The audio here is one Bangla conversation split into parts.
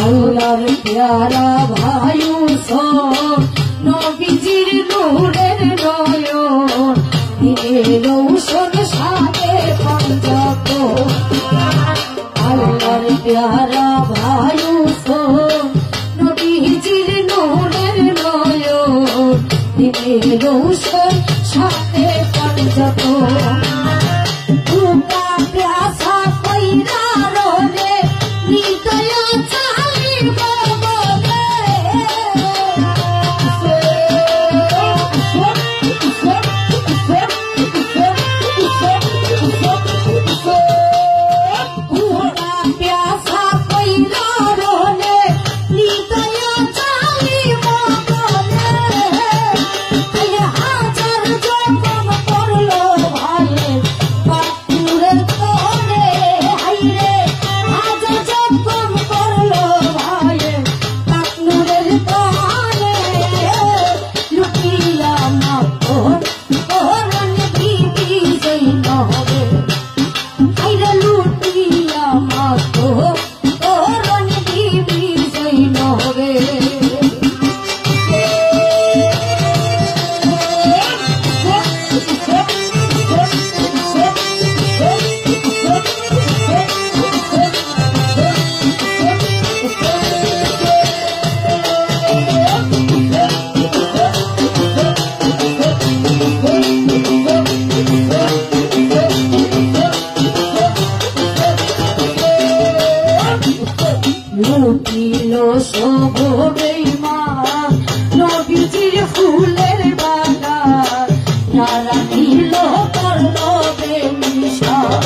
আল্লাহর প্যারা ভায়ু সব নবীজির নূরের নয়ন দিনের রৌশন সাথে পঞ্চক আল্লাহর প্যারা ভায়ু সব নবীজির নূরের নয়ন দিনের রৌশন সাথে পঞ্চক দুটা প্যাসা কইরা রোলে নিতয় লুটিল সব বেঈমান নবীজির ফুলের বাগান নারা দিল করল বেমিশান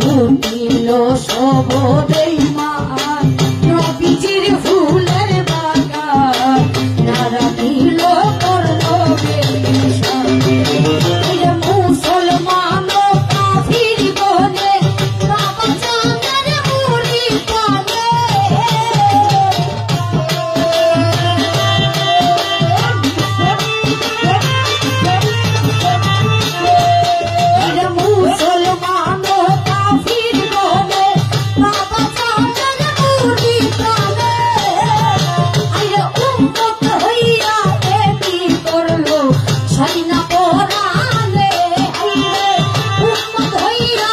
লুটিল সব বেঈমান নবীজির ফুলের বাগান নারা দিল করল বেমিশান মুসলমান কাফির বলে বাবা জানের মুড়ি পালে মুসলমান কাফির বলে বাবা জানের মুড়ি পালে আরে উম্মত হইয়া কি করলো সাইনা পরালে উম্মত হইয়া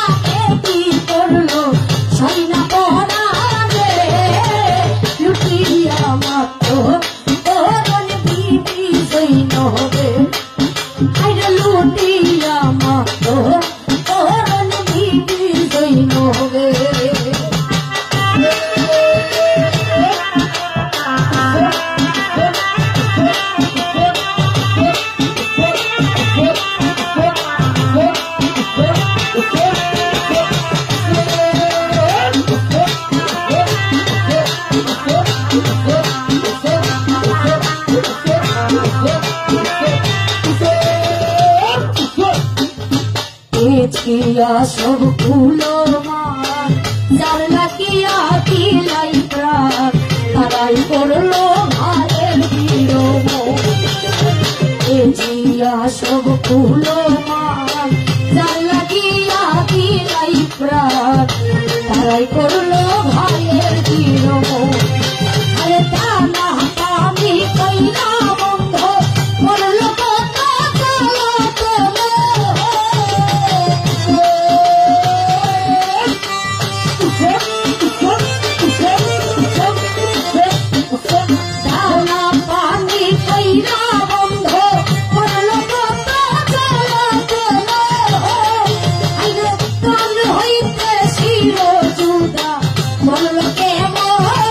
কি করলো সাইনা পরালে লুটিয়া মাত্র তোরন বিবি জৈনবে আরে লুটিয়া মাত্র তোরন বিবি জৈনবে কিয়া সব ফুলো মান যার লাগিয়া দিলাই প্রাণ তারাই করলো ভাইয়ের বিরহ জিয়া সব ফুলো মান যার লাগিয়া দিলাই প্রাণ তারাই করলো ভাইয়ের বিরহ আরে দানা পানি কইরা বন্ধ করলো কথা দানা পানি কইরা বন্ধ করলো কথা আইরে কান হইতে শির জুদা বললো কেমন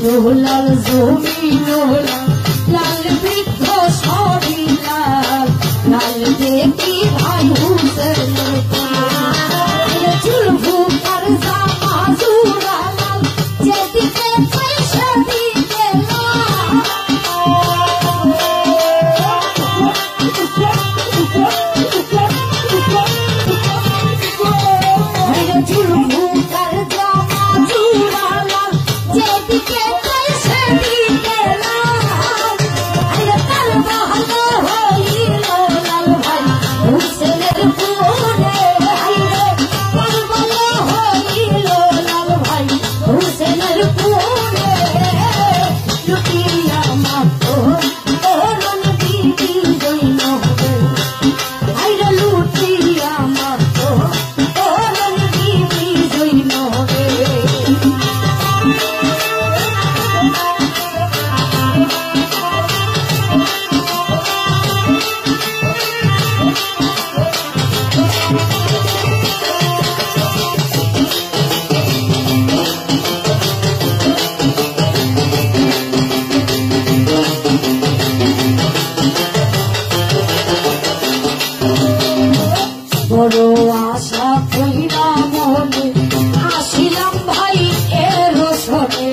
লাল জমিন লাল বৃক্ষ সবই লাল লাল দেখি ভাই হুসেন চুল ভুকার জামা জুড়া লাল যেদিকে চাই সেদিকে চুল ভুকার জামা জুড়া লাল যেদিকে চাই সেদিকে লাল ভালো হইল লাল ভাই হুসেনের পুরে ভালো হইল লাল ভাই হুসেনের পুরে লুটিয়া মাতো করন দিদি জৈন আইরা লুটিয়া মাতো করন দিদি জৈন বড় আশা কইরা মনে আসিলাম ভাই এর সনে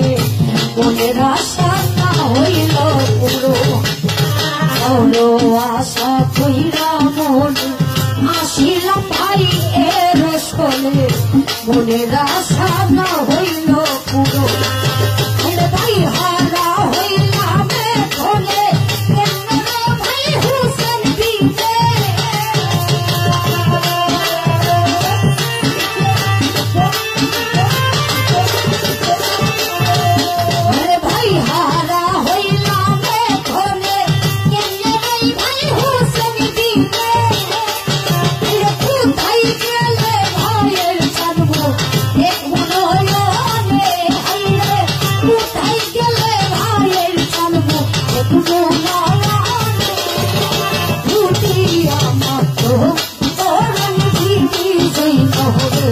মনের আশা না হইল পুরো বড় আশা কইরা মনে আসিলাম ভাই এর সনে মনের আশা না হইল পুরো ভাই হারা হইলাম ধরে ভাই হুসেন দিতে ভাই হারা হইলাম ধরে ভাই হুসেন দিতে কোথায় গেলে ভাইয়ের জন্ম এক মনয়নে হাইরে কোথায় গেলে ভাইয়ের জন্ম এক মনয়নে লুটিয়া মাতো করন দিদি জৈন হবে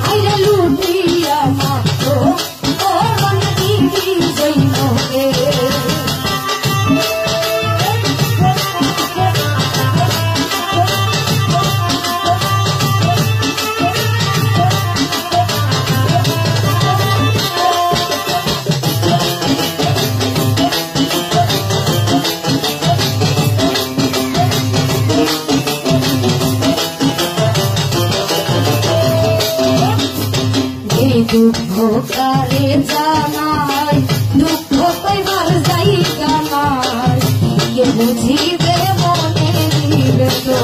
হাইরে লুটিয়া মাতো করন দিদি জৈন হবে এই দুঃখ কারে জানাই দুঃখ পাইবার জায়গা নাই কে বুঝিবে মনে দিবে তো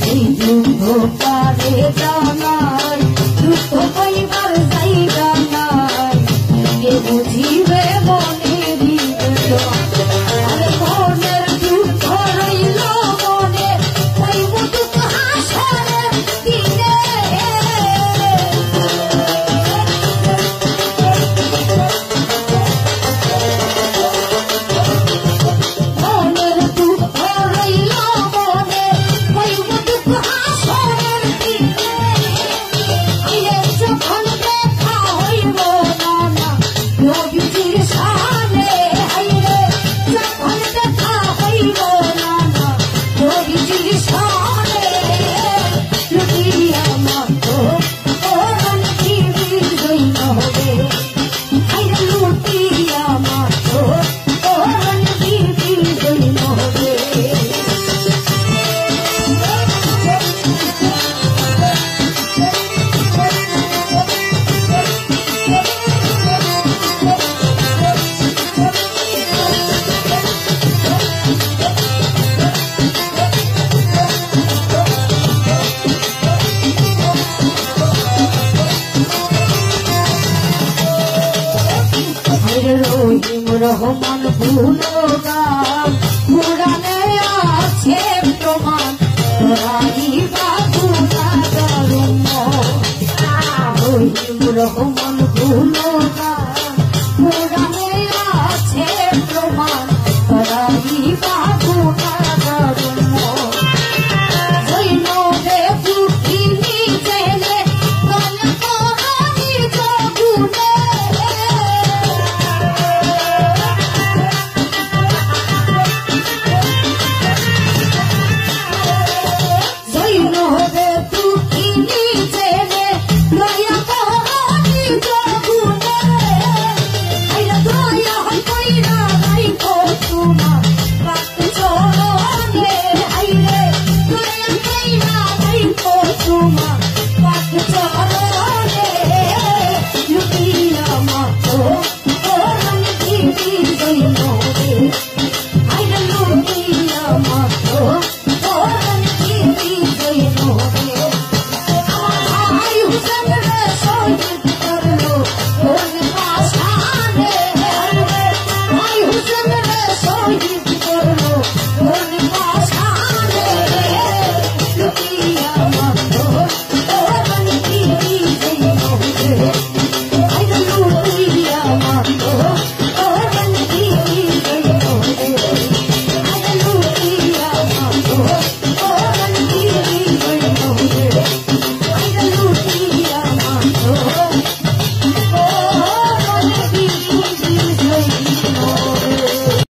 এই দুঃখ কারে জানাই দুঃখ পাইবার জায়গা নাই কে বুঝিবে মনে দিবে তো আরে মনের দুঃখ রইল মনে তাই দুঃখ হাসরের দিনে মনের দুঃখ রইল মনে ওই দুঃখ হাসরের দিনে আইয়ে যখন দেখা হইব না নবীজির সামনে আইরে যখন দেখা হইব না নবীজির সামনে লুটিয়া মাতো করন দিদি জৈন হবে আইরে লুটিয়া মাতো করন দিদি জৈন হবে রহিম রহমান গুণগান পুরাণে আছে প্রমাণ রাইবা গুণাগারুম রহিম রহমান গুণগান পুরাণে আছে প্রমাণ রাইবা গুণাগারুম জৈনবে বুদ্ধিনি জেনে গল্প রাই জগুনে संग